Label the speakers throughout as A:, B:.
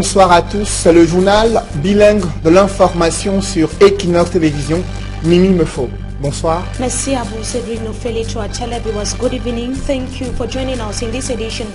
A: Bonsoir à tous, c'est le journal bilingue de l'information sur Equinox Télévision. Mimi Mefo. Bonsoir.
B: Merci à vous, Cédric Nofeli, to our televiewers. Good evening. Thank you for joining us in this edition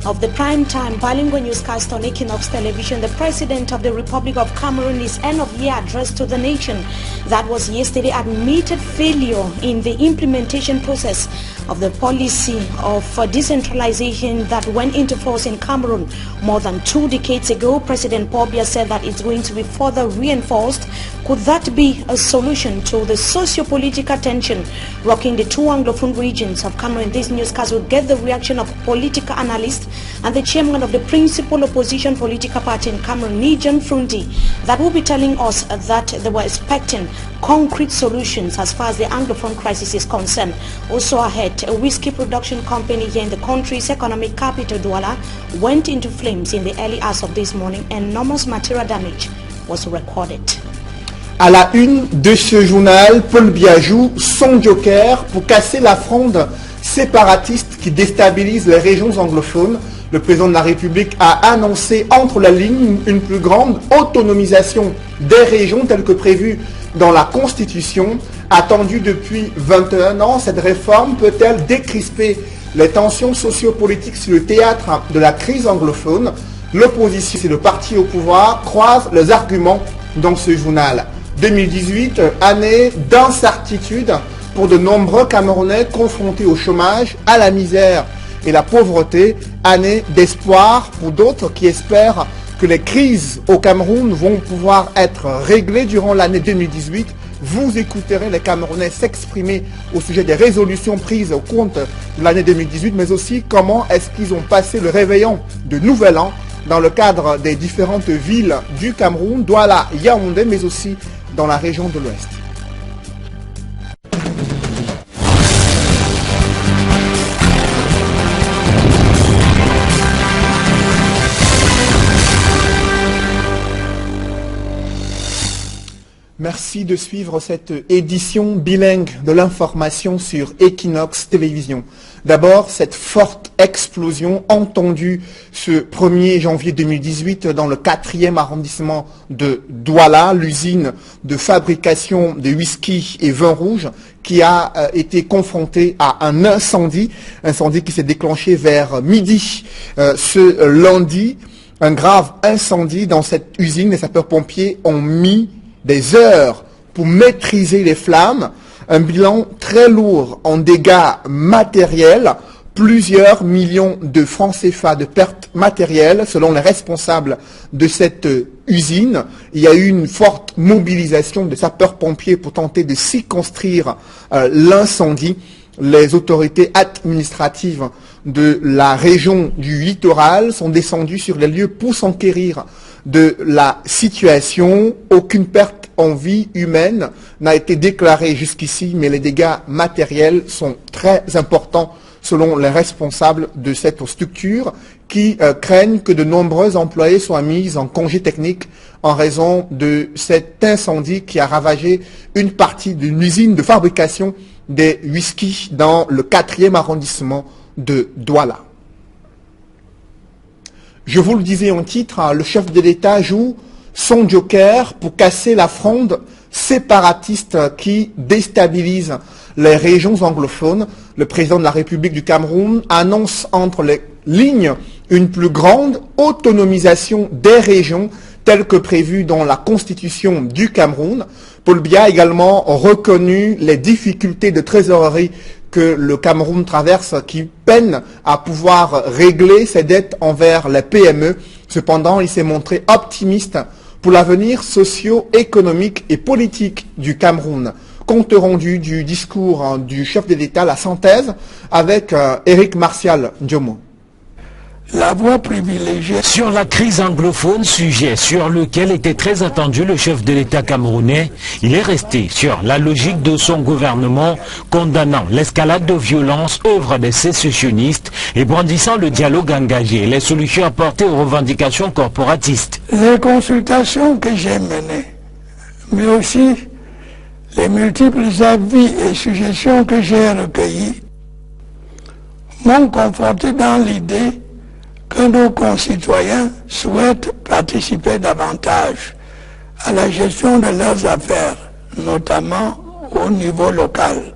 B: of the prime-time bilingual newscast on Equinox Television. The President of the Republic of Cameroon, his end-of-year address to the nation that was yesterday admitted failure in the implementation process of the policy of decentralization that went into force in Cameroon more than 2 decades ago. President Paul Biya said that it's going to be further reinforced. Could that be a solution to the socio-political tension rocking the 2 Anglophone regions of Cameroon? This newscast will get the reaction of political analysts and the chairman of the principal opposition political party in Cameroon, Nijan Frundi, that will be telling us that they were expecting concrete solutions as far as the Anglophone crisis is concerned. Also ahead, a whiskey production company here in the country's economic capital, Douala, went into flames in the early hours of this morning. Enormous material damage was recorded.
A: À la une de ce journal, Paul Biya joue son joker pour casser la fronde séparatiste qui déstabilise les régions anglophones. Le président de la République a annoncé entre la ligne une plus grande autonomisation des régions telle que prévue dans la Constitution. Attendue depuis 21 ans, cette réforme peut-elle décrisper les tensions sociopolitiques sur le théâtre de la crise anglophone? L'opposition et le parti au pouvoir croisent les arguments dans ce journal. 2018, année d'incertitude pour de nombreux Camerounais confrontés au chômage, à la misère et la pauvreté. Année d'espoir pour d'autres qui espèrent que les crises au Cameroun vont pouvoir être réglées durant l'année 2018. Vous écouterez les Camerounais s'exprimer au sujet des résolutions prises au compte de l'année 2018, mais aussi comment est-ce qu'ils ont passé le réveillon de Nouvel An dans le cadre des différentes villes du Cameroun, Douala, Yaoundé, mais aussi dans la région de l'Ouest. Merci de suivre cette édition bilingue de l'information sur Equinox Télévision. D'abord, cette forte explosion entendue ce 1er janvier 2018 dans le 4e arrondissement de Douala, l'usine de fabrication de whisky et vin rouge qui a été confrontée à un incendie qui s'est déclenché vers midi ce lundi. Un grave incendie dans cette usine. Les sapeurs-pompiers ont mis des heures pour maîtriser les flammes, un bilan très lourd en dégâts matériels, plusieurs millions de francs CFA de pertes matérielles selon les responsables de cette usine. Il y a eu une forte mobilisation de sapeurs-pompiers pour tenter de circonscrire l'incendie. Les autorités administratives de la région du littoral sont descendues sur les lieux pour s'enquérir de la situation. Aucune perte en vie humaine n'a été déclarée jusqu'ici, mais les dégâts matériels sont très importants selon les responsables de cette structure qui craignent que de nombreux employés soient mis en congé technique en raison de cet incendie qui a ravagé une partie d'une usine de fabrication des whiskies dans le 4e arrondissement de Douala. Je vous le disais en titre, le chef de l'État joue son joker pour casser la fronde séparatiste qui déstabilise les régions anglophones. Le président de la République du Cameroun annonce entre les lignes une plus grande autonomisation des régions telle que prévue dans la Constitution du Cameroun. Paul Biya a également reconnu les difficultés de trésorerie que le Cameroun traverse, qui peine à pouvoir régler ses dettes envers les PME. Cependant, il s'est montré optimiste pour l'avenir socio-économique et politique du Cameroun. Compte rendu du discours du chef de l'État, la synthèse avec Éric Martial Diomo.
C: La voie privilégiée
D: sur la crise anglophone, sujet sur lequel était très attendu le chef de l'État camerounais, il est resté sur la logique de son gouvernement, condamnant l'escalade de violence, œuvre des sécessionnistes et brandissant le dialogue engagé et les solutions apportées aux revendications corporatistes.
C: Les consultations que j'ai menées, mais aussi les multiples avis et suggestions que j'ai recueillis, m'ont conforté dans l'idée que nos concitoyens souhaitent participer davantage à la gestion de leurs affaires, notamment au niveau local.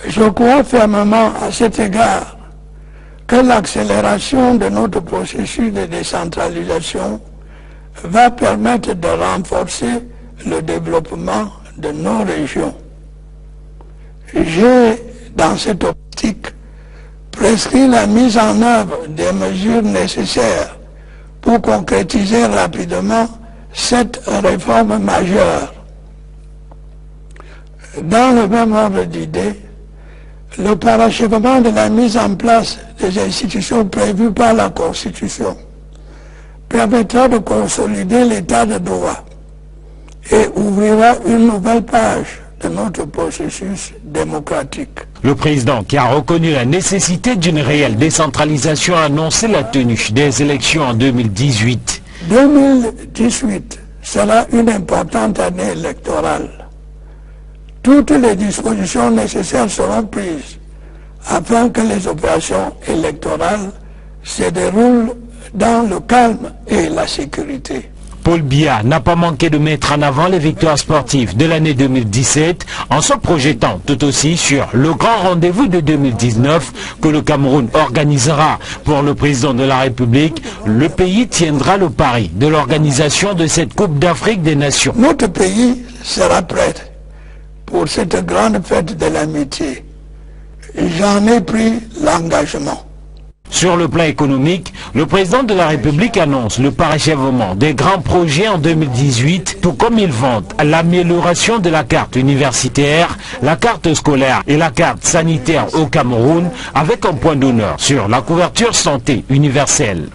C: Je crois fermement à cet égard que l'accélération de notre processus de décentralisation va permettre de renforcer le développement de nos régions. J'ai, dans cette optique, prescrit la mise en œuvre des mesures nécessaires pour concrétiser rapidement cette réforme majeure. Dans le même ordre d'idées, le parachèvement de la mise en place des institutions prévues par la Constitution permettra de consolider l'état de droit et ouvrira une nouvelle page de notre processus démocratique.
D: Le président, qui a reconnu la nécessité d'une réelle décentralisation, a annoncé la tenue des élections en 2018.
C: 2018 sera une importante année électorale. Toutes les dispositions nécessaires seront prises afin que les opérations électorales se déroulent dans le calme et la sécurité.
D: Paul Biya n'a pas manqué de mettre en avant les victoires sportives de l'année 2017 en se projetant tout aussi sur le grand rendez-vous de 2019 que le Cameroun organisera. Pour le président de la République, le pays tiendra le pari de l'organisation de cette Coupe d'Afrique des Nations.
C: Notre pays sera prêt pour cette grande fête de l'amitié. J'en ai pris l'engagement.
D: Sur le plan économique, le président de la République annonce le parachèvement des grands projets en 2018, tout comme il vante l'amélioration de la carte universitaire, la carte scolaire et la carte sanitaire au Cameroun, avec un point d'honneur sur la couverture santé universelle.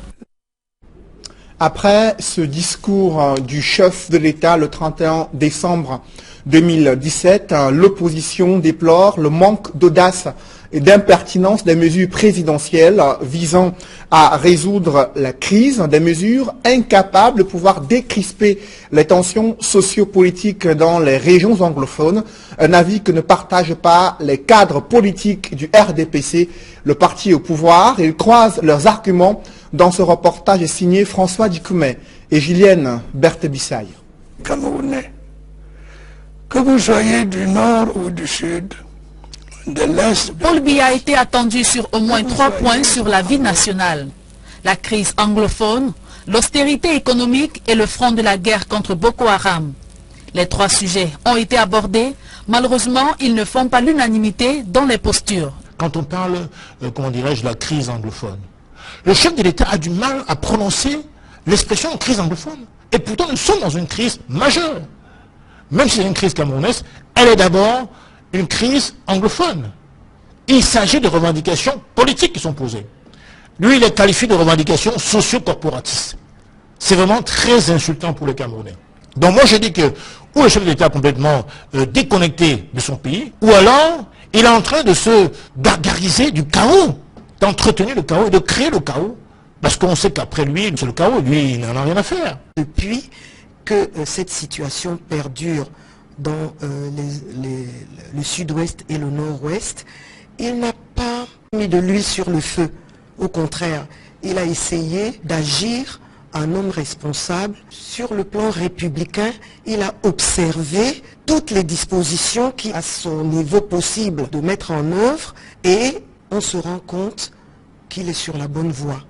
A: Après ce discours du chef de l'État le 31 décembre 2017, l'opposition déplore le manque d'audace et d'impertinence des mesures présidentielles visant à résoudre la crise, des mesures incapables de pouvoir décrisper les tensions sociopolitiques dans les régions anglophones, un avis que ne partagent pas les cadres politiques du RDPC, le parti au pouvoir, et ils croisent leurs arguments dans ce reportage signé François Dikoumé et Julienne Berthe-Bissaille.
C: Camerounais, que vous soyez du nord ou du sud, de l'est...
E: Paul Biya a été attendu sur au moins 3 points sur la vie nationale. La crise anglophone, l'austérité économique et le front de la guerre contre Boko Haram. Les 3 sujets ont été abordés. Malheureusement, ils ne font pas l'unanimité dans les postures.
F: Quand on parle, comment dirais-je, de la crise anglophone, le chef de l'État a du mal à prononcer l'expression crise anglophone. Et pourtant, nous sommes dans une crise majeure. Même si c'est une crise camerounaise, elle est d'abord une crise anglophone. Il s'agit de revendications politiques qui sont posées. Lui, il est qualifié de revendications socio-corporatistes. C'est vraiment très insultant pour les Camerounais. Donc moi, je dis que, ou le chef de l'État est complètement déconnecté de son pays, ou alors, il est en train de se gargariser du chaos, d'entretenir le chaos et de créer le chaos. Parce qu'on sait qu'après lui, c'est le chaos, lui, il n'en a rien à faire.
G: Depuis que cette situation perdure dans le sud-ouest et le nord-ouest, il n'a pas mis de l'huile sur le feu. Au contraire, il a essayé d'agir en homme responsable. Sur le plan républicain, il a observé toutes les dispositions qui, à son niveau possible, de mettre en œuvre, et on se rend compte qu'il est sur la bonne voie.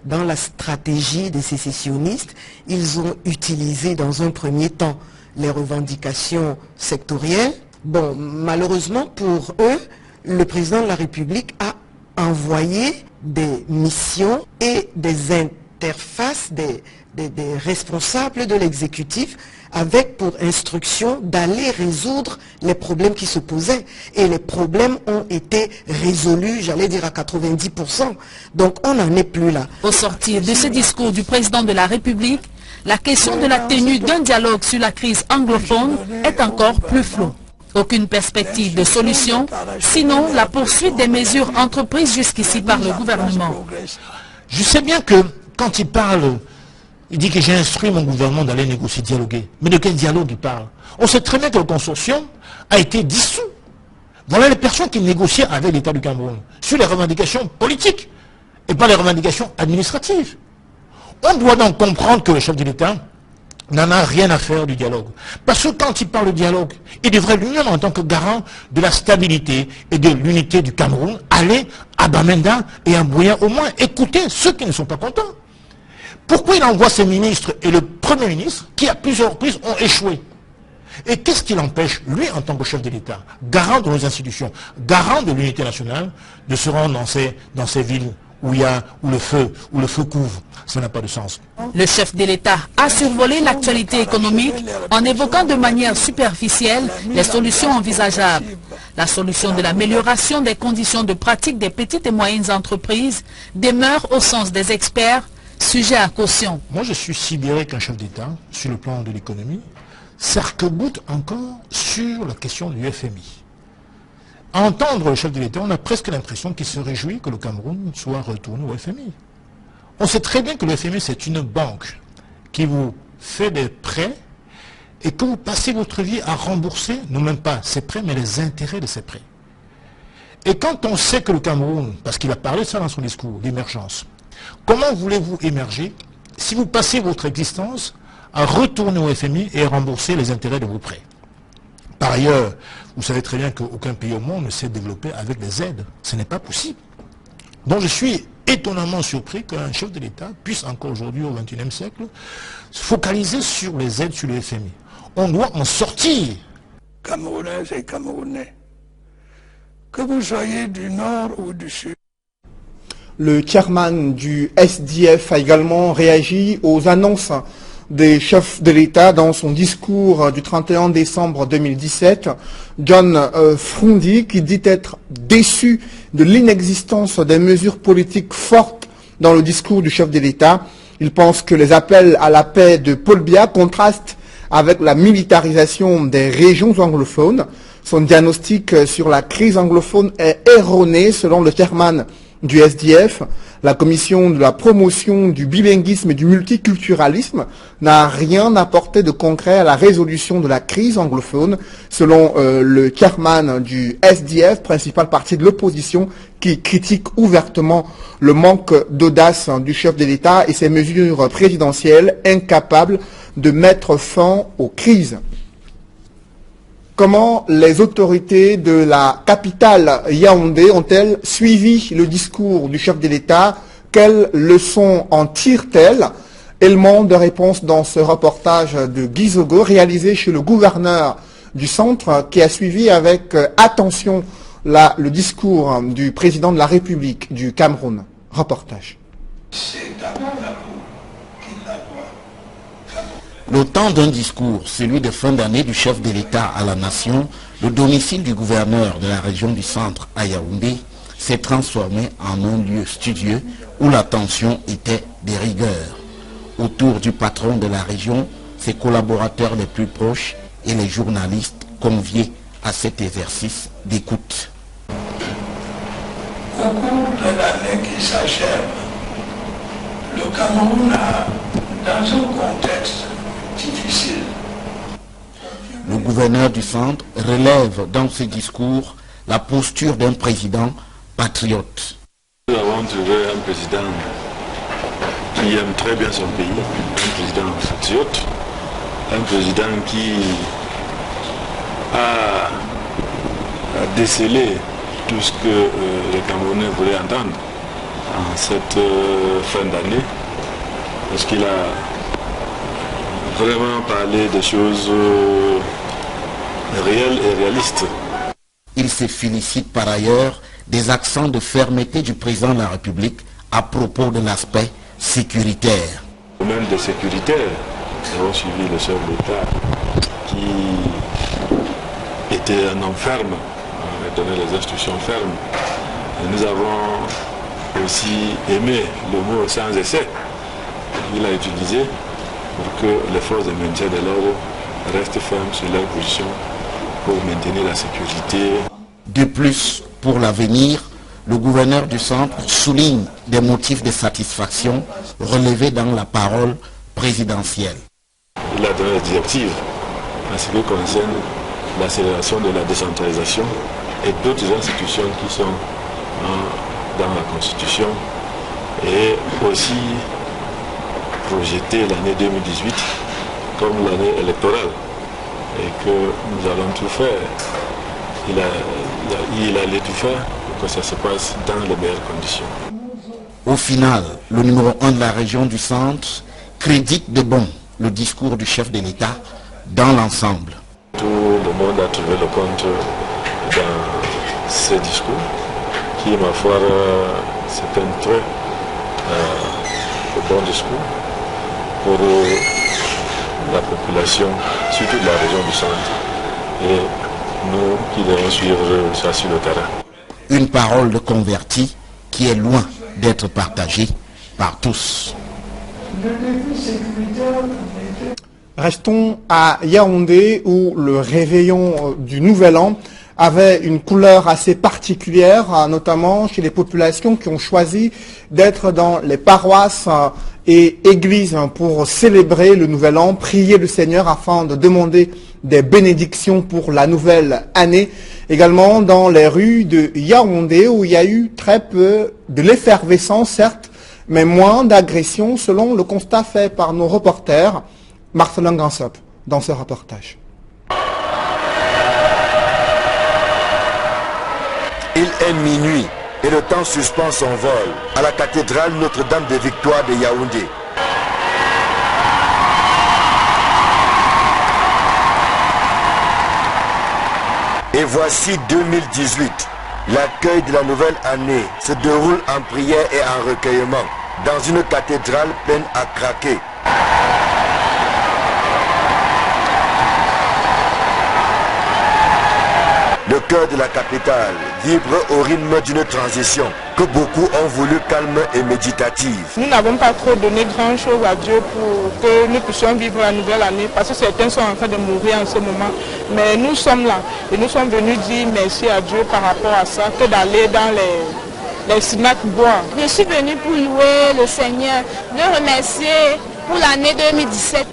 G: Dans la stratégie des sécessionnistes, ils ont utilisé dans un premier temps les revendications sectorielles. Bon, malheureusement pour eux, le président de la République a envoyé des missions et des interfaces des responsables de l'exécutif avec pour instruction d'aller résoudre les problèmes qui se posaient. Et les problèmes ont été résolus, j'allais dire à 90%. Donc on n'en est plus là.
E: Au sortir de ce discours du président de la République, la question de la tenue d'un dialogue sur la crise anglophone est encore plus floue. Aucune perspective de solution, sinon la poursuite des mesures entreprises jusqu'ici par le gouvernement.
F: Je sais bien que quand il parle, il dit que j'ai instruit mon gouvernement d'aller négocier, dialoguer. Mais de quel dialogue il parle? On sait très bien que le consortium a été dissous. Voilà les personnes qui négociaient avec l'État du Cameroun sur les revendications politiques. et pas les revendications administratives. On doit donc comprendre que le chef de l'État n'en a rien à faire du dialogue. Parce que quand il parle de dialogue, il devrait lui-même, en tant que garant de la stabilité et de l'unité du Cameroun, aller à Bamenda et à Buea au moins écouter ceux qui ne sont pas contents. Pourquoi il envoie ses ministres et le Premier ministre, qui à plusieurs reprises ont échoué? Et qu'est-ce qui l'empêche, lui, en tant que chef de l'État, garant de nos institutions, garant de l'unité nationale, de se rendre dans ces villes où le feu couvre? Ça n'a pas de sens.
E: Le chef de l'État a survolé l'actualité économique en évoquant de manière superficielle les solutions envisageables. La solution de l'amélioration des conditions de pratique des petites et moyennes entreprises demeure au sens des experts sujet à caution.
F: Moi, je suis sidéré qu'un chef d'État, sur le plan de l'économie, s'arc-boute encore sur la question du FMI. À entendre le chef de l'État, on a presque l'impression qu'il se réjouit que le Cameroun soit retourné au FMI. On sait très bien que le FMI, c'est une banque qui vous fait des prêts et que vous passez votre vie à rembourser, non même pas ces prêts, mais les intérêts de ces prêts. Et quand on sait que le Cameroun, parce qu'il a parlé de ça dans son discours, d'émergence, comment voulez-vous émerger si vous passez votre existence à retourner au FMI et à rembourser les intérêts de vos prêts? Par ailleurs, vous savez très bien qu'aucun pays au monde ne s'est développé avec des aides. Ce n'est pas possible. Donc je suis étonnamment surpris qu'un chef de l'État puisse encore aujourd'hui, au XXIe siècle, se focaliser sur les aides sur le FMI. On doit en sortir.
C: Camerounais et Camerounais, que vous soyez du nord ou du sud.
A: Le chairman du SDF a également réagi aux annonces des chefs de l'État dans son discours du 31 décembre 2017. John Frundi, qui dit être déçu de l'inexistence des mesures politiques fortes dans le discours du chef de l'État. Il pense que les appels à la paix de Paul Biya contrastent avec la militarisation des régions anglophones. Son diagnostic sur la crise anglophone est erroné selon le chairman du SDF. La commission de la promotion du bilinguisme et du multiculturalisme n'a rien apporté de concret à la résolution de la crise anglophone, selon le chairman du SDF, principal parti de l'opposition, qui critique ouvertement le manque d'audace du chef de l'État et ses mesures présidentielles incapables de mettre fin aux crises. Comment les autorités de la capitale Yaoundé ont-elles suivi le discours du chef de l'État? Quelles leçons en tirent-elles? Élément de réponse dans ce reportage de Guy Zogo réalisé chez le gouverneur du centre qui a suivi avec attention le discours du président de la République du Cameroun. Reportage.
H: Le temps d'un discours, celui de fin d'année du chef de l'État à la nation, le domicile du gouverneur de la région du centre à Yaoundé s'est transformé en un lieu studieux où la tension était de rigueur. Autour du patron de la région, ses collaborateurs les plus proches et les journalistes conviés à cet exercice d'écoute.
C: Au cours de l'année qui s'achève, le Cameroun a, dans un contexte difficile.
H: Le gouverneur du centre relève dans ce discours la posture d'un président patriote.
I: Nous avons trouvé un président qui aime très bien son pays, un président patriote, un président qui a décelé tout ce que les Camerounais voulaient entendre en cette fin d'année, parce qu'il a vraiment parlé de choses réelles et réalistes.
H: Il se félicite par ailleurs des accents de fermeté du président de la République à propos de l'aspect sécuritaire.
I: Même de sécuritaire, nous avons suivi le chef d'État qui était un homme ferme, donnait les instructions fermes. Et nous avons aussi aimé le mot sans essai qu'il a utilisé pour que les forces de maintien de l'ordre restent fermes sur leur position pour maintenir la sécurité.
H: De plus, pour l'avenir, le gouverneur du centre souligne des motifs de satisfaction relevés dans la parole présidentielle.
I: Il a donné des directives en ce qui concerne l'accélération de la décentralisation et d'autres institutions qui sont dans la Constitution et aussi projeter l'année 2018 comme l'année électorale et que nous allons tout faire. Il allait tout faire pour que ça se passe dans les meilleures conditions.
H: Au final, le numéro 1 de la région du centre crédite de bon le discours du chef de l'État dans l'ensemble.
I: Tout le monde a trouvé le compte dans ce discours qui, ma foi, c'est un très bon discours pour la population, surtout de la région du centre. Et nous qui devons suivre ça sur le terrain.
H: Une parole de converti qui est loin d'être partagée par tous.
A: Restons à Yaoundé où le réveillon du Nouvel An avait une couleur assez particulière, notamment chez les populations qui ont choisi d'être dans les paroisses et églises pour célébrer le Nouvel An, prier le Seigneur afin de demander des bénédictions pour la nouvelle année. Également dans les rues de Yaoundé où il y a eu très peu de l'effervescence, certes, mais moins d'agressions selon le constat fait par nos reporters. Marcelin Gansop dans ce reportage.
J: Il est minuit et le temps suspend son vol à la cathédrale Notre-Dame de Victoire de Yaoundé. Et voici 2018. L'accueil de la nouvelle année se déroule en prière et en recueillement dans une cathédrale pleine à craquer. Le cœur de la capitale vibre au rythme d'une transition que beaucoup ont voulu calme et méditative.
K: Nous n'avons pas trop donné grand chose à Dieu pour que nous puissions vivre la nouvelle année parce que certains sont en train de mourir en ce moment. Mais nous sommes là et nous sommes venus dire merci à Dieu par rapport à ça que d'aller dans les snacks boire.
L: Je suis venue pour louer le Seigneur, le remercier pour l'année 2017.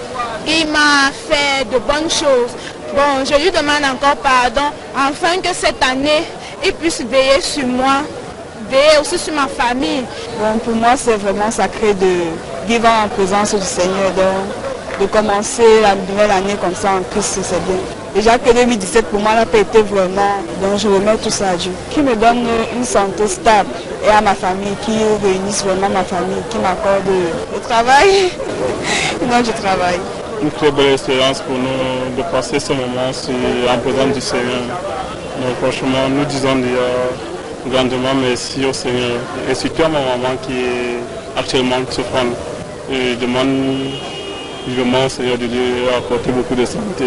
L: Il m'a fait de bonnes choses. Bon, je lui demande encore pardon, afin que cette année, il puisse veiller sur moi, veiller aussi sur ma famille.
K: Bon, pour moi, c'est vraiment sacré de vivre en présence du Seigneur, de commencer la nouvelle année comme ça en Christ, c'est bien. Déjà que 2017 pour moi n'a pas été vraiment, donc je remets tout ça à Dieu. Qui me donne une santé stable et à ma famille, qui réunisse vraiment ma famille, qui m'accorde le travail. Moi, je travaille.
M: Une très belle expérience pour nous de passer ce moment en présence du Seigneur. Donc franchement, nous disons grandement merci au Seigneur et surtout à ma maman qui est actuellement souffrante. Et je demande vivement au Seigneur de lui apporter beaucoup de santé.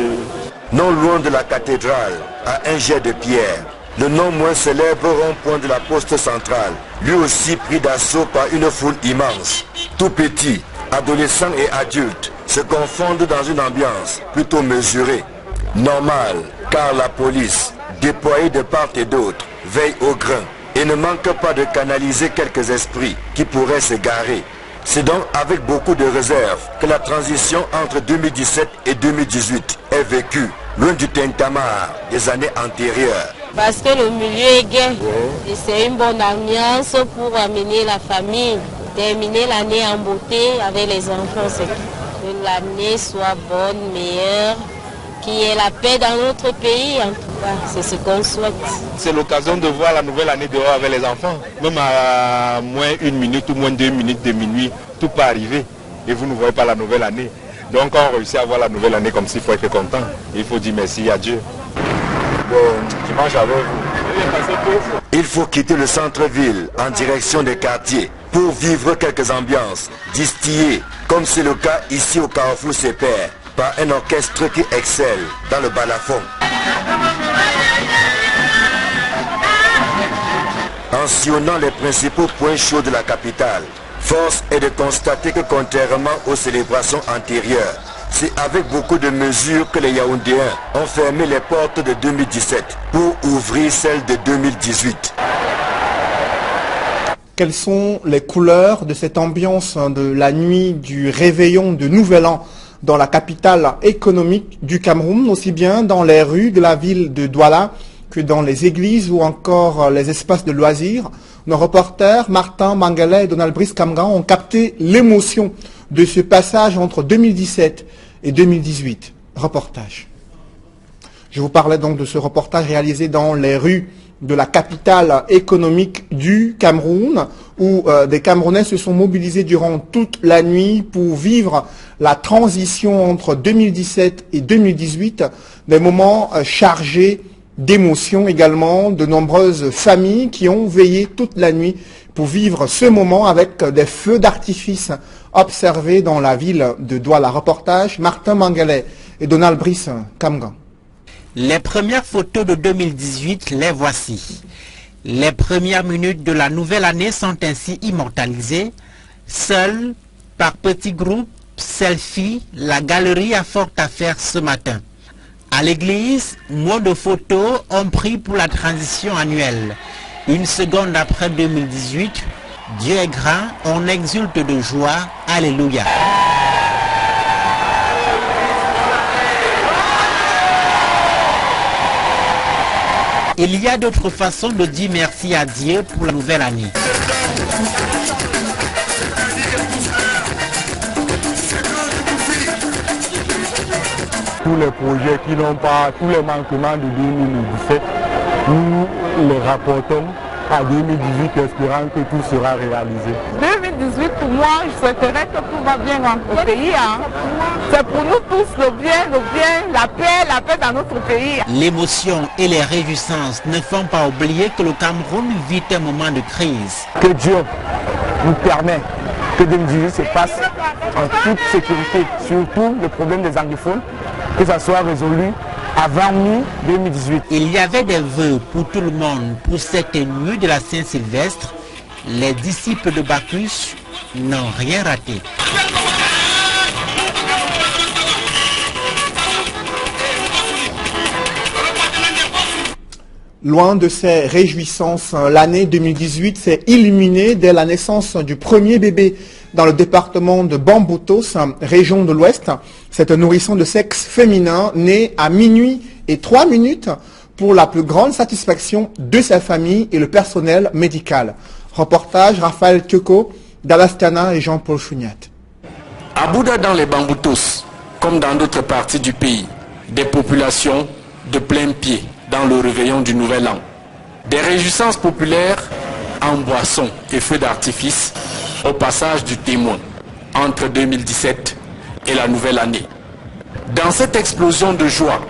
J: Non loin de la cathédrale, à un jet de pierre, le non moins célèbre rond-point de la poste centrale, lui aussi pris d'assaut par une foule immense. Tout petits, adolescents et adultes se confondent dans une ambiance plutôt mesurée. Normal, car la police, déployée de part et d'autre, veille au grain et ne manque pas de canaliser quelques esprits qui pourraient s'égarer. C'est donc avec beaucoup de réserve que la transition entre 2017 et 2018 est vécue, loin du tintamarre des années antérieures.
N: Parce que le milieu est gai et c'est une bonne ambiance pour amener la famille, terminer l'année en beauté avec les enfants. Que l'année soit bonne, meilleure, qu'il y ait la paix dans notre pays, en tout cas, c'est ce qu'on souhaite.
O: C'est l'occasion de voir la nouvelle année dehors avec les enfants. Même à moins 1 minute ou moins 2 minutes de minuit, tout peut arriver. Et vous ne voyez pas la nouvelle année. Donc quand on réussit à voir la nouvelle année comme s'il faut être content. Il faut dire merci à Dieu.
J: Bon, dimanche avec vous. Il faut quitter le centre-ville en direction des quartiers pour vivre quelques ambiances distillées, comme c'est le cas ici au Carrefour Sépère, par un orchestre qui excelle dans le balafon. En sillonnant les principaux points chauds de la capitale, force est de constater que contrairement aux célébrations antérieures, c'est avec beaucoup de mesures que les Yaoundéens ont fermé les portes de 2017 pour ouvrir celles de 2018.
A: Quelles sont les couleurs de cette ambiance de la nuit du réveillon de Nouvel An dans la capitale économique du Cameroun, aussi bien dans les rues de la ville de Douala que dans les églises ou encore les espaces de loisirs Nos reporters Martin Mangalais et Donald Brice Kamgan ont capté l'émotion de ce passage entre 2017 et 2018. Reportage. Je vous parlais donc de ce reportage réalisé dans les rues de la capitale économique du Cameroun, où des Camerounais se sont mobilisés durant toute la nuit pour vivre la transition entre 2017 et 2018, des moments chargés d'émotions également, de nombreuses familles qui ont veillé toute la nuit pour vivre ce moment avec des feux d'artifice observés dans la ville de Douala. Reportage Martin Mangalais et Donald Brice Kamgan.
P: Les premières photos de 2018, les voici. Les premières minutes de la nouvelle année sont ainsi immortalisées. Seuls, par petits groupes, selfies, la galerie a fort à faire ce matin. À l'église, mots de photos ont pris pour la transition annuelle. Une seconde après 2018, Dieu est grand, on exulte de joie. Alléluia. Il y a d'autres façons de dire merci à Dieu pour la nouvelle année.
Q: Tous les projets qui n'ont pas, tous les manquements de 2017, nous les rapportons à 2018 espérant que tout sera réalisé.
R: 2018 pour moi, je souhaiterais que tout va bien dans notre pays. C'est pour nous tous le bien, la paix dans notre pays.
P: L'émotion et les réjouissances ne font pas oublier que le Cameroun vit un moment de crise.
Q: Que Dieu nous permet que 2018 se passe en toute sécurité, surtout le problème des anglophones, que ça soit résolu avant mi-2018.
P: Il y avait des vœux pour tout le monde pour cette nuit de la Saint-Sylvestre. Les disciples de Bacchus n'ont rien raté.
A: Loin de ces réjouissances, l'année 2018 s'est illuminée dès la naissance du premier bébé dans le département de Bamboutos, région de l'Ouest. C'est un nourrisson de sexe féminin né à minuit et 3 minutes pour la plus grande satisfaction de sa famille et le personnel médical. Reportage Raphaël Kyoko, Dallas Tiana et Jean-Paul Chouniat.
S: À Bouda dans les Bamboutos, comme dans d'autres parties du pays, des populations de plein pied dans le réveillon du Nouvel An. Des réjouissances populaires en boissons et feux d'artifice au passage du témoin entre 2017 et la nouvelle année. Dans cette explosion de joie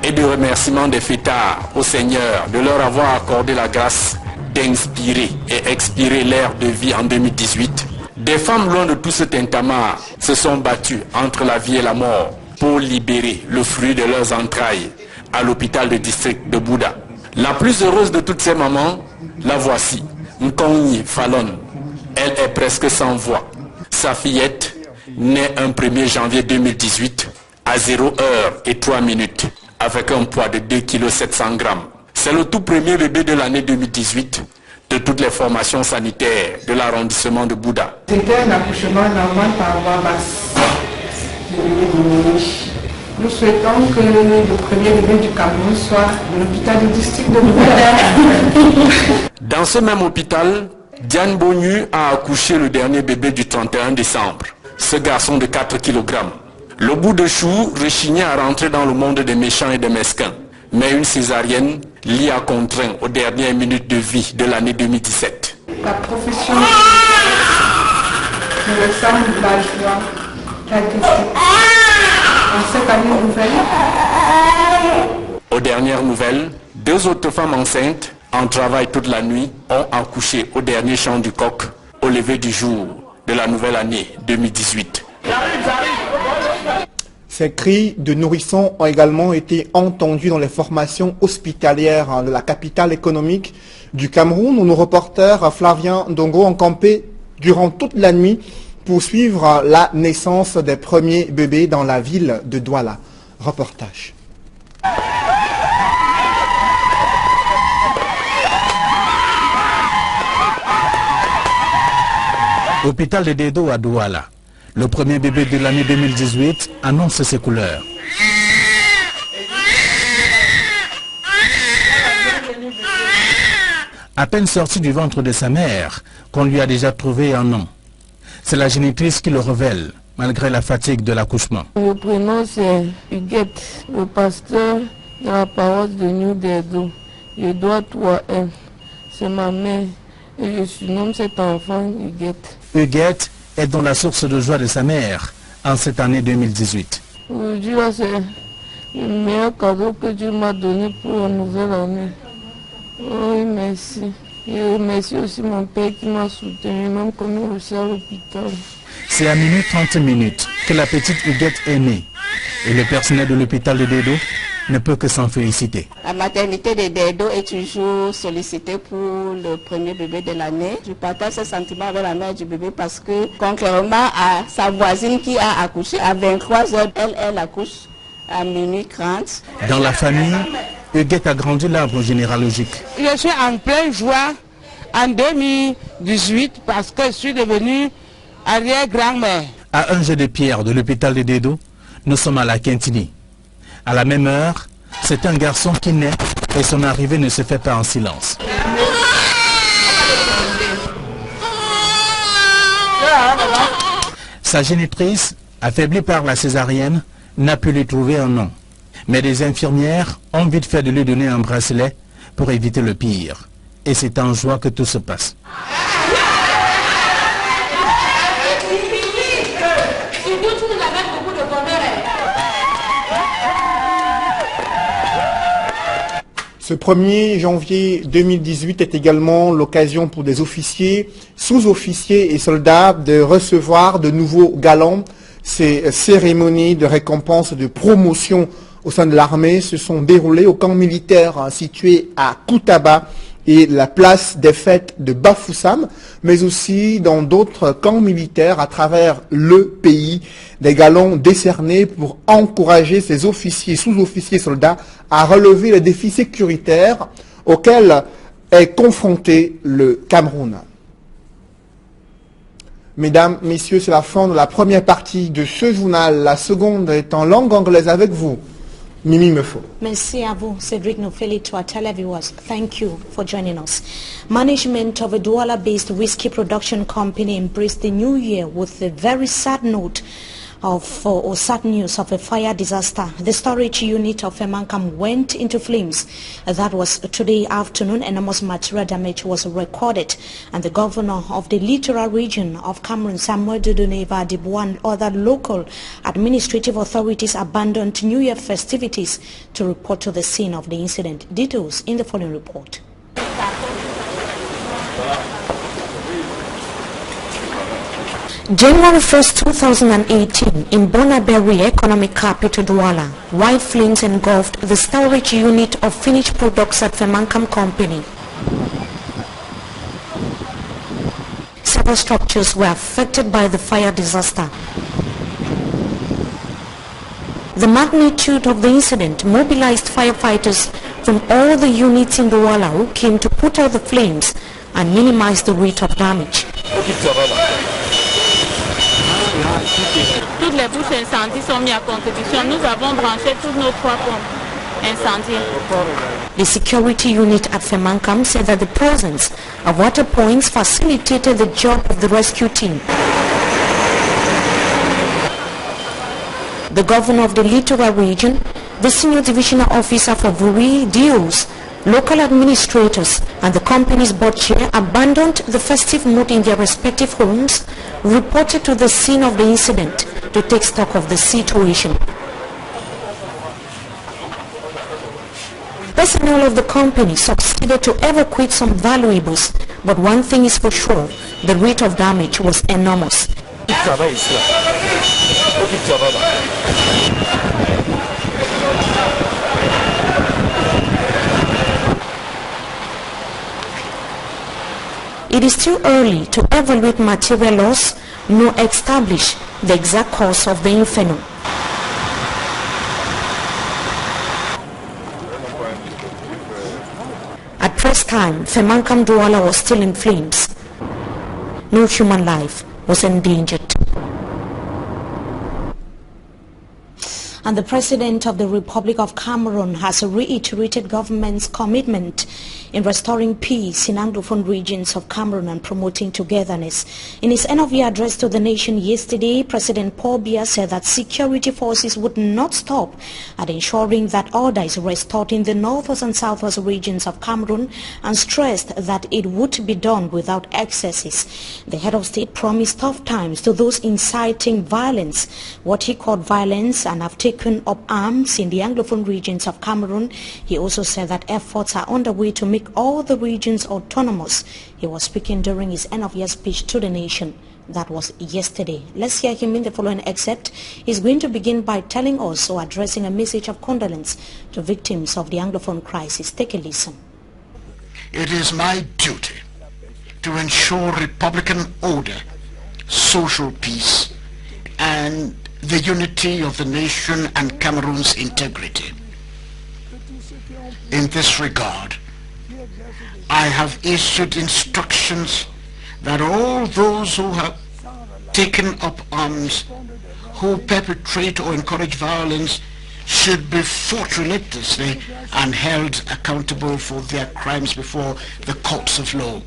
S: et de remerciements des fêtards au Seigneur de leur avoir accordé la grâce d'inspirer et expirer l'ère de vie en 2018, des femmes loin de tout ce tintamarre se sont battues entre la vie et la mort pour libérer le fruit de leurs entrailles à l'hôpital de district de Bouda. La plus heureuse de toutes ces mamans, la voici, Nkongi Falon. Elle est presque sans voix. Sa fillette, née un 1er janvier 2018, à 0 heure et 3 minutes, avec un poids de 2 kg 700 grammes. C'est le tout premier bébé de l'année 2018 de toutes les formations sanitaires de l'arrondissement de Bouda.
T: C'était un accouchement normal par voie basse. Nous souhaitons que le premier bébé du Cameroun soit de l'hôpital du district de Bouda.
S: Dans ce même hôpital, Diane Bonu a accouché le dernier bébé du 31 décembre. Ce garçon de 4 kg. Le bout de chou rechignait à rentrer dans le monde des méchants et des mesquins. Mais une césarienne l'y a contraint aux dernières minutes de vie de l'année 2017.
T: La profession me ressemble la joie, la décision. En cette année nouvelle.
S: Aux dernières nouvelles, 2 autres femmes enceintes en travail toute la nuit ont accouché au dernier chant du coq au lever du jour de la nouvelle année 2018.
A: Ces cris de nourrissons ont également été entendus dans les formations hospitalières de la capitale économique du Cameroun, où nos reporters Flavien Ndongo ont campé durant toute la nuit pour suivre la naissance des premiers bébés dans la ville de Douala. Reportage.
U: Hôpital de Dedo à Douala. Le premier bébé de l'année 2018 annonce ses couleurs. À peine sorti du ventre de sa mère, qu'on lui a déjà trouvé un nom. C'est la génitrice qui le révèle, malgré la fatigue de l'accouchement.
B: Le prénom c'est Huguette, le pasteur de la paroisse de New Dedo. Je dois 3M. C'est ma mère et je surnomme cet enfant Huguette.
U: Huguette est dans la source de joie de sa mère en cette année 2018.
B: Aujourd'hui, c'est le meilleur cadeau que Dieu m'a donné pour la nouvelle année. Oui, merci. Et remercie aussi mon père qui m'a soutenu, même quand il est aussi à l'hôpital.
U: C'est à minuit 30 minutes que la petite Huguette est née. Et le personnel de l'hôpital de Dedo ne peut que s'en féliciter.
V: La maternité de Dedo est toujours sollicitée pour le premier bébé de l'année. Je partage ce sentiment avec la mère du bébé parce que, contrairement à sa voisine qui a accouché à 23h, elle accouche à minuit 30.
U: Dans la famille, Huguette a grandi l'arbre généalogique.
R: Je suis en pleine joie en 2018 parce que je suis devenue arrière-grand-mère.
U: À un jet de pierre de l'hôpital de Dedo, nous sommes à la Quintini. À la même heure, c'est un garçon qui naît et son arrivée ne se fait pas en silence. Sa génitrice, affaiblie par la césarienne, n'a pu lui trouver un nom. Mais les infirmières ont vite fait de lui donner un bracelet pour éviter le pire. Et c'est en joie que tout se passe.
A: Ce 1er janvier 2018 est également l'occasion pour des officiers, sous-officiers et soldats de recevoir de nouveaux galons. Ces cérémonies de récompense et de promotion au sein de l'armée se sont déroulées au camp militaire situé à Koutaba et la place des fêtes de Bafoussam, mais aussi dans d'autres camps militaires à travers le pays, des galons décernés pour encourager ces officiers, sous-officiers, soldats à relever les défis sécuritaires auxquels est confronté le Cameroun. Mesdames, Messieurs, c'est la fin de la première partie de ce journal. La seconde est en langue anglaise avec vous. Mimi Mefo.
W: Merci à vous, Cedric Nofeli, to our televiewers. Thank you for joining us. Management of a Douala-based whiskey production company embraced the new year with a very sad note or sad news of a fire disaster. The storage unit of Femankam went into flames. That was today afternoon. Enormous material damage was recorded, and the governor of the littoral region of Cameroon, Samuel Dodoneva Adibu, and other local administrative authorities abandoned New Year festivities to report to the scene of the incident. Details in the following report. January 1st, 2018, in Bonaberi, economic capital Douala, white flames engulfed the storage unit of finished products at Femankam Company. Several structures were affected by the fire disaster. The magnitude of the incident mobilized firefighters from all the units in Douala who came to put out the flames and minimize the rate of damage.
L: Toutes les bouches incendies sont mises à contribution. Nous avons branché toutes nos 3 pompes incendies.
W: The security unit at Femankam said that the presence of water points facilitated the job of the rescue team. The governor of the littoral region, the senior divisional officer for Vuri Dios, local administrators and the company's board chair abandoned the festive mood in their respective homes, reported to the scene of the incident to take stock of the situation. Personnel of the company succeeded to evacuate some valuables, but one thing is for sure, the rate of damage was enormous. It is too early to evaluate material loss nor establish the exact cause of the inferno. At press time, Femankam Douala was still in flames. No human life was endangered. And the President of the Republic of Cameroon has reiterated government's commitment in restoring peace in Anglophone regions of Cameroon and promoting togetherness. In his end-of-year address to the nation yesterday, President Paul Biya said that security forces would not stop at ensuring that order is restored in the northwest and southwest regions of Cameroon, and stressed that it would be done without excesses. The head of state promised tough times to those inciting violence, what he called violence, and have taken up arms in the Anglophone regions of Cameroon. He also said that efforts are underway to make all the regions autonomous. He was speaking during his end-of-year speech to the nation. That was yesterday. Let's hear him in the following excerpt. He's going to begin by telling us or addressing a message of condolence to victims of the Anglophone crisis. Take a listen.
D: It is my duty to ensure republican order, social peace, and the unity of the nation and Cameroon's integrity. In this regard, I have issued instructions that all those who have taken up arms, who perpetrate or encourage violence, should be fought relentlessly and held accountable for their crimes before the courts of law.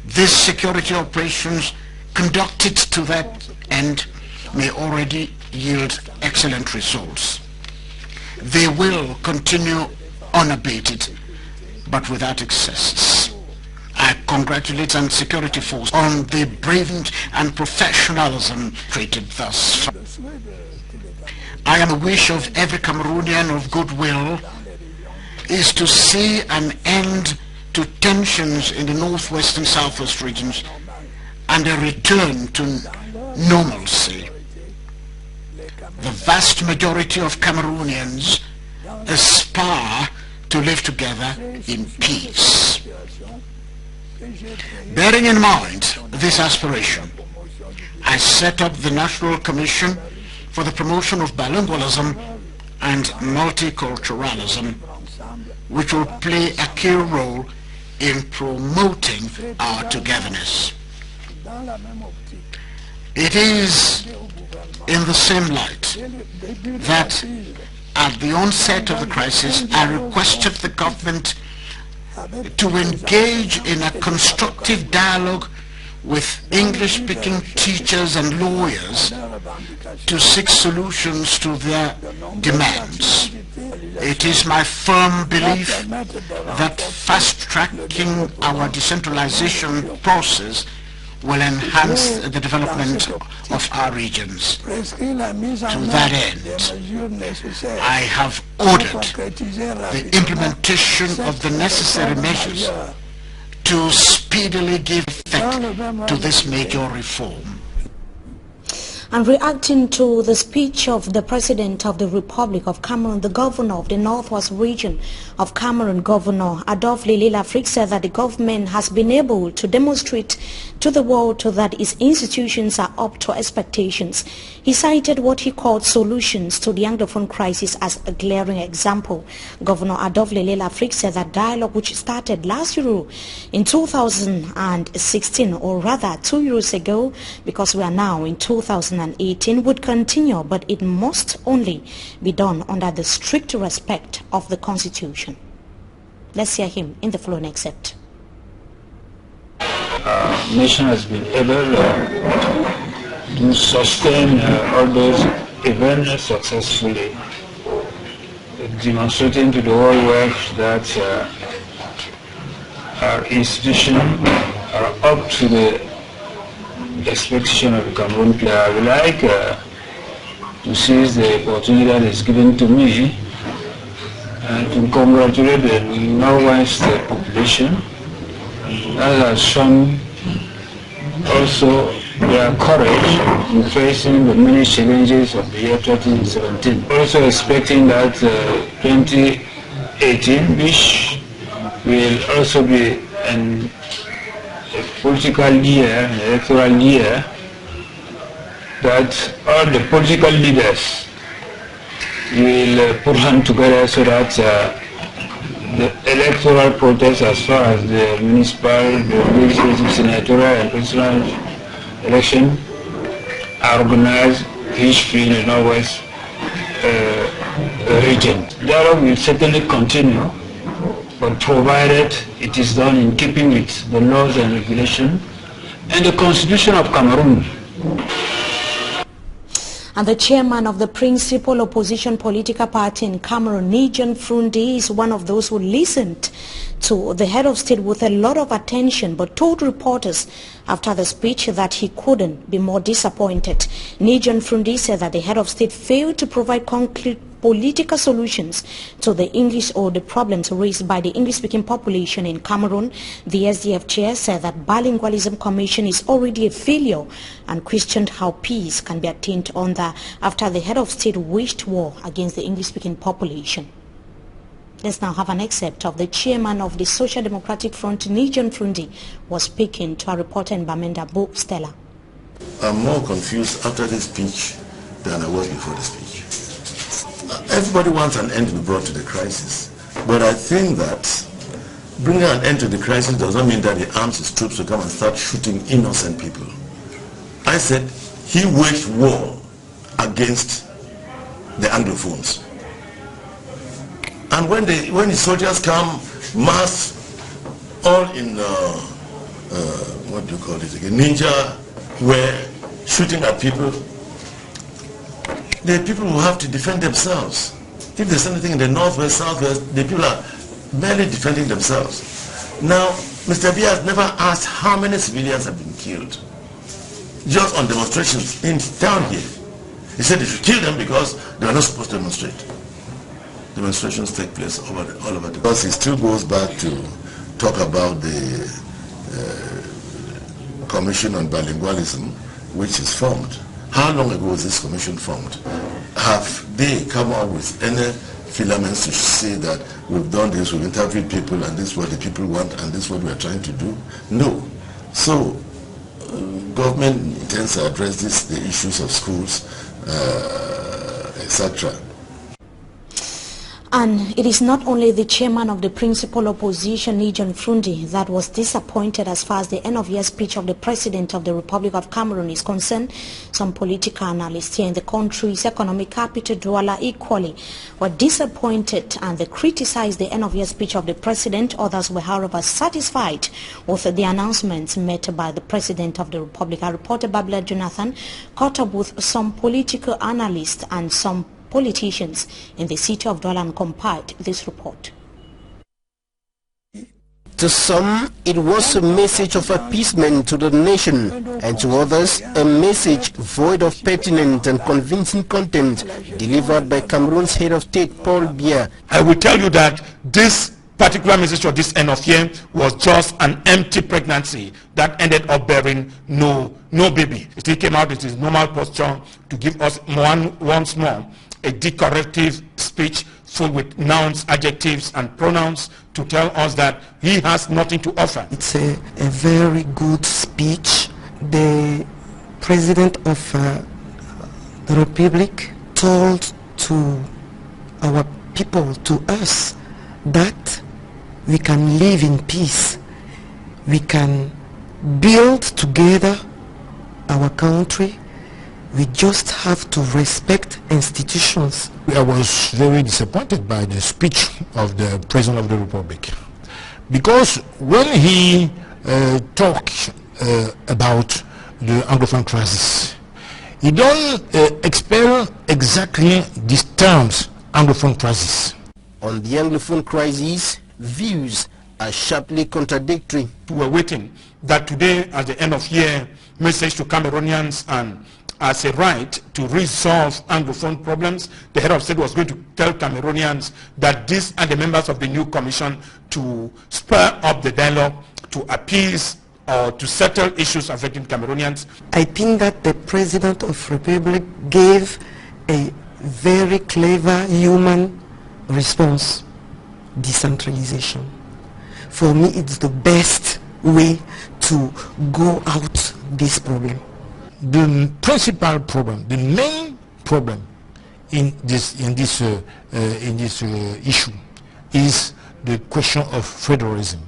D: These security operations conducted to that end may already yield excellent results. They will continue unabated, but without excesses. I congratulate the security force on the bravery and professionalism created thus far. I am a wish of every Cameroonian of goodwill is to see an end to tensions in the northwest and southwest regions and a return to normalcy. The vast majority of Cameroonians aspire to live together in peace. Bearing in mind this aspiration, I set up the National Commission for the Promotion of Bilingualism and Multiculturalism, which will play a key role in promoting our togetherness. It is in the same light that at the onset of the crisis, I requested the government to engage in a constructive dialogue with English-speaking teachers and lawyers to seek solutions to their demands. It is my firm belief that fast-tracking our decentralization process will enhance the development of our regions. To that end, I have ordered the implementation of the necessary measures to speedily give effect to this major reform.
W: And reacting to the speech of the President of the Republic of Cameroon, the Governor of the Northwest Region of Cameroon, Governor Adolphe Lely-Lafrique, said that the government has been able to demonstrate to the world that its institutions are up to expectations. He cited what he called solutions to the Anglophone crisis as a glaring example. Governor Adolphe Lely-Lafrique said that dialogue, which started last year in 2016, or rather 2 years ago, because we are now in 2018, would continue, but it must only be done under the strict respect of the Constitution. Let's hear him in the following excerpt.
E: Nation has been able to sustain all those events successfully, demonstrating to the whole world that our institutions are up to the expectation of the Cameroon player. I would like to seize the opportunity that is given to me and to congratulate the Northwest population that has shown also their courage in facing the many challenges of the year 2017. Also expecting that 2018, which will also be a political year, an electoral year, that all the political leaders will put hands together so that the electoral process, as far as the municipal, the legislative, senatorial and presidential election, are organized peacefully in the Northwest region. Dialogue will certainly continue but provided it is done in keeping with the laws and regulations and the Constitution of Cameroon.
W: And the chairman of the principal opposition political party in Cameroon, Nigel Frundi, is one of those who listened to the head of state with a lot of attention, but told reporters after the speech that he couldn't be more disappointed. Nigel Frundi said that the head of state failed to provide concrete political solutions to the English or the problems raised by the English-speaking population in Cameroon. The SDF chair said that bilingualism commission is already a failure and questioned how peace can be attained after the head of state waged war against the English-speaking population. Let's now have an excerpt of the chairman of the Social Democratic Front, Nigel Frundi, was speaking to our reporter in Bamenda, Bo Stella.
C: I'm more confused after this speech than I was before the speech. Everybody wants an end to be brought to the crisis, but I think that bringing an end to the crisis does not mean that he arms his troops to come and start shooting innocent people. I said he waged war against the Anglophones. And when the soldiers come mass, all in what do you call it again, ninja, wear, shooting at people, the people will have to defend themselves. If there's anything in the northwest, southwest, the people are barely defending themselves. Now, Mr. Biya has never asked how many civilians have been killed, just on demonstrations in town here. He said they should kill them because they are not supposed to demonstrate. Demonstrations take place all over the world. Because he still goes back to talk about the Commission on Bilingualism, which is formed. How long ago was this commission formed? Have they come up with any filaments to say that we've done this, we've interviewed people, and this is what the people want, and this is what we're trying to do? No. So, government intends to address the issues of schools, etc.
W: And it is not only the chairman of the principal opposition, Nigel Frundi, that was disappointed as far as the end-of-year speech of the President of the Republic of Cameroon is concerned. Some political analysts here in the country's economic capital, Douala, equally were disappointed, and they criticized the end-of-year speech of the President. Others were, however, satisfied with the announcements made by the President of the Republic. Our reporter, Babla Jonathan, caught up with some political analysts and some politicians in the city of Douala and compiled this report.
F: To some, it was a message of appeasement to the nation, and to others, a message void of pertinent and convincing content delivered by Cameroon's head of state, Paul Biya.
G: I will tell you that this particular message of this end of year was just an empty pregnancy that ended up bearing no baby. It still came out with his normal posture to give us once more a decorative speech full with nouns, adjectives, and pronouns to tell us that he has nothing to offer.
X: It's a very good speech. The President of the Republic told to our people, to us, that we can live in peace. We can build together our country. We just have to respect institutions.
Y: I was very disappointed by the speech of the President of the Republic, because when he talked about the Anglophone crisis, he don't expel exactly these terms, Anglophone crisis.
F: On the Anglophone crisis, views are sharply contradictory.
G: We were waiting that today, at the end of year, message to Cameroonians and as a right to resolve Anglophone problems, the head of state was going to tell Cameroonians that these are the members of the new commission to spur up the dialogue, to appease or to settle issues affecting Cameroonians.
X: I think that the President of the Republic gave a very clever human response: decentralization. For me, it's the best way to go out this problem.
Y: The principal problem, the main problem in this issue is the question of federalism.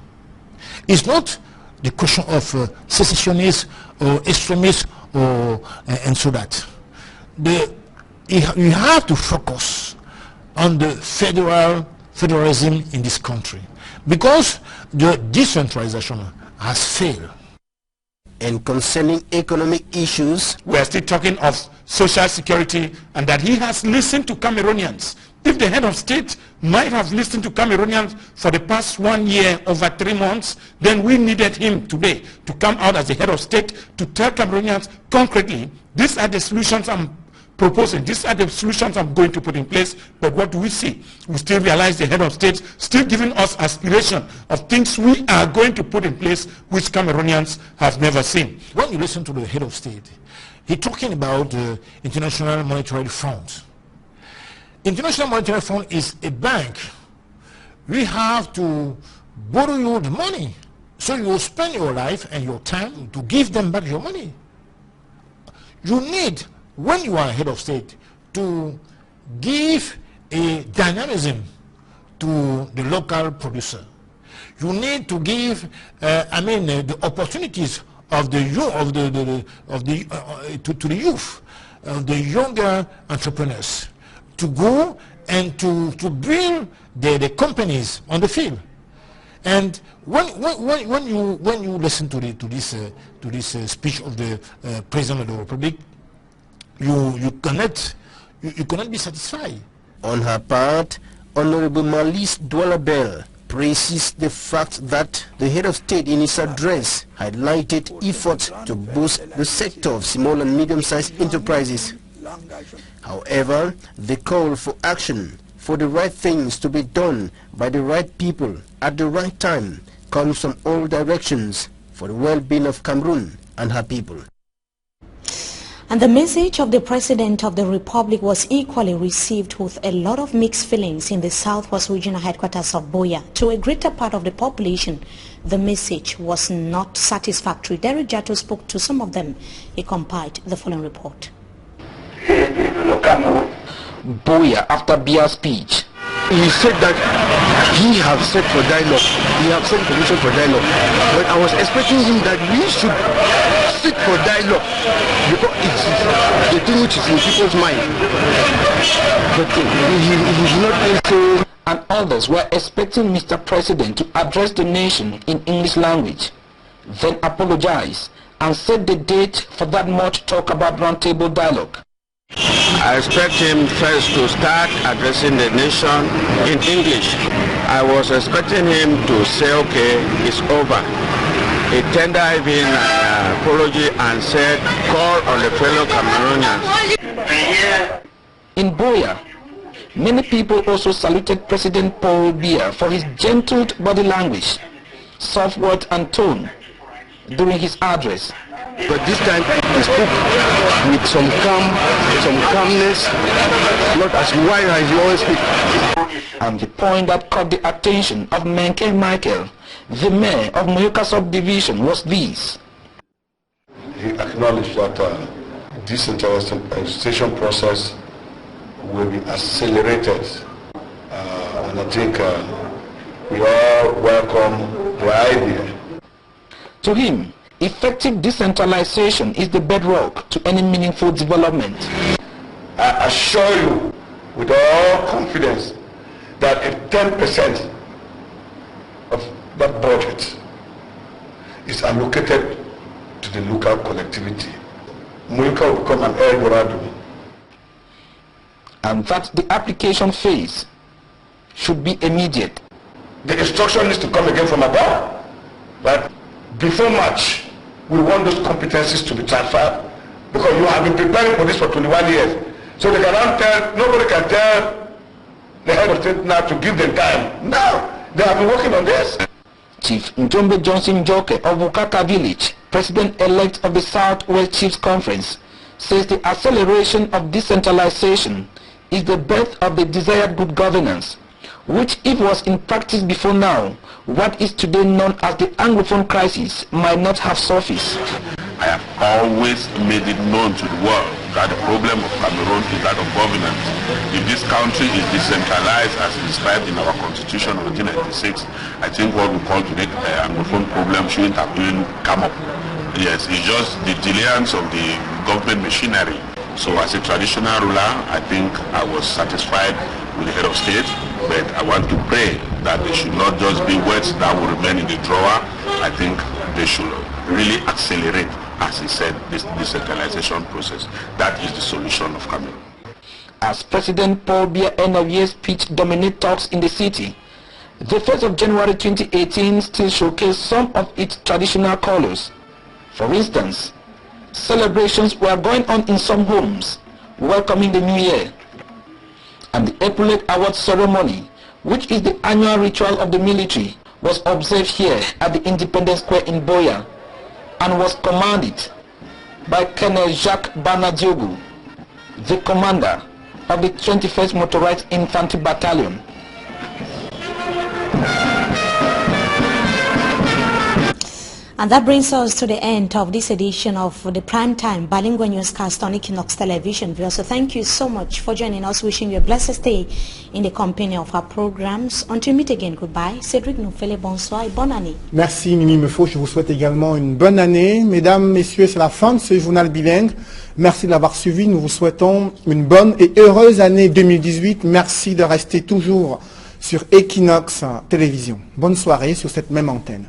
Y: It's not the question of secessionists or extremists and so that. You have to focus on the federalism in this country, because the decentralization has failed.
F: And concerning economic issues,
G: we are still talking of social security, and that he has listened to Cameroonians. If the head of state might have listened to Cameroonians for the past 1 year, over 3 months, then we needed him today to come out as the head of state to tell Cameroonians concretely, these are the solutions I'm proposing, these are the solutions I'm going to put in place. But what do we see? We still realize the head of state still giving us aspiration of things we are going to put in place which Cameroonians have never seen.
Y: When you listen to the head of state, he's talking about the International Monetary Fund. International Monetary Fund is a bank. We have to borrow you the money, so you will spend your life and your time to give them back your money. You need, when you are head of state, to give a dynamism to the local producer. You need to give, the opportunities of the to the youth, of the younger entrepreneurs, to go and to build the companies on the field. And when you listen to this speech of the President of the Republic, you cannot be satisfied.
F: On her part, Honorable Marlies Douala-Bell praises the fact that the head of state in his address highlighted efforts to boost the sector of small and medium-sized enterprises. However, the call for action for the right things to be done by the right people at the right time comes from all directions for the well-being of Cameroon and her people.
W: And the message of the President of the Republic was equally received with a lot of mixed feelings in the Southwest Regional Headquarters of Buea. To a greater part of the population, the message was not satisfactory. Derek Jato spoke to some of them. He compiled the following report.
H: Buea, after Bia's speech,
I: he said that he has set for dialogue, he has sent permission for dialogue, but I was expecting him that we should sit for dialogue because it's the thing which is in people's mind. But he did not answer.
H: And others were expecting Mr. President to address the nation in English language, then apologize and set the date for that much talk about roundtable dialogue.
K: I expect him first to start addressing the nation in English. I was expecting him to say, okay, it's over. He tendered even an apology and said, call on the fellow Cameroonians.
H: In Buea, many people also saluted President Paul Biya for his gentle body language, soft words and tone during his address.
I: But this time he spoke with some calmness, not as wide as he always speaks.
H: And the point that caught the attention of Menke Michael, the mayor of Moyoka subdivision, was this.
M: He acknowledged that decentralization process will be accelerated, and I think we all welcome the idea.
H: To him, effective decentralization is the bedrock to any meaningful development.
M: I assure you with all confidence that if 10% of that budget is allocated to the local collectivity, Moyoka will become an El Dorado.
H: And that the application phase should be immediate.
M: The instruction needs to come again from above, but before March, we want those competencies to be transferred, because you have been preparing for this for 21 years. So they cannot tell, nobody can tell the head of state now to give them time. No, they have been working on this.
H: Chief Njombe Johnson Joke of Bukaka Village, President-elect of the Southwest Chiefs Conference, says the acceleration of decentralization is the birth of the desired good governance, which, if was in practice before now, what is today known as the Anglophone crisis might not have surfaced.
C: I have always made it known to the world that the problem of Cameroon is that of governance. If this country is decentralized as described in our constitution of 1996, I think what we call today the Anglophone problem shouldn't have even come up. Yes, it's just the delayance of the government machinery. So as a traditional ruler, I think I was satisfied with the head of state, but I want to pray that they should not just be words that will remain in the drawer. I think they should really accelerate, as he said, this decentralization process. That is the solution of Cameroon.
H: As President Paul Biya-Enavie's speech dominated talks in the city, the 1st of January 2018 still showcased some of its traditional colors. For instance, celebrations were going on in some homes, welcoming the new year. And the Epaulet Award ceremony, which is the annual ritual of the military, was observed here at the Independence Square in Boya and was commanded by Colonel Jacques Banadiogu, the commander of the 21st Motorized Infantry Battalion.
W: And that brings us to the end of this edition of the Primetime Bilingual Newscast on Equinox Television. So thank you so much for joining us. Wishing you a blessed stay in the company of our programs. Until we meet again, goodbye. Cédric Noufele, bonsoir et bonne année.
A: Merci Mimi Mefo, je vous souhaite également une bonne année. Mesdames, messieurs, c'est la fin de ce journal bilingue. Merci de l'avoir suivi. Nous vous souhaitons une bonne et heureuse année 2018. Merci de rester toujours sur Equinox Télévision. Bonne soirée sur cette même antenne.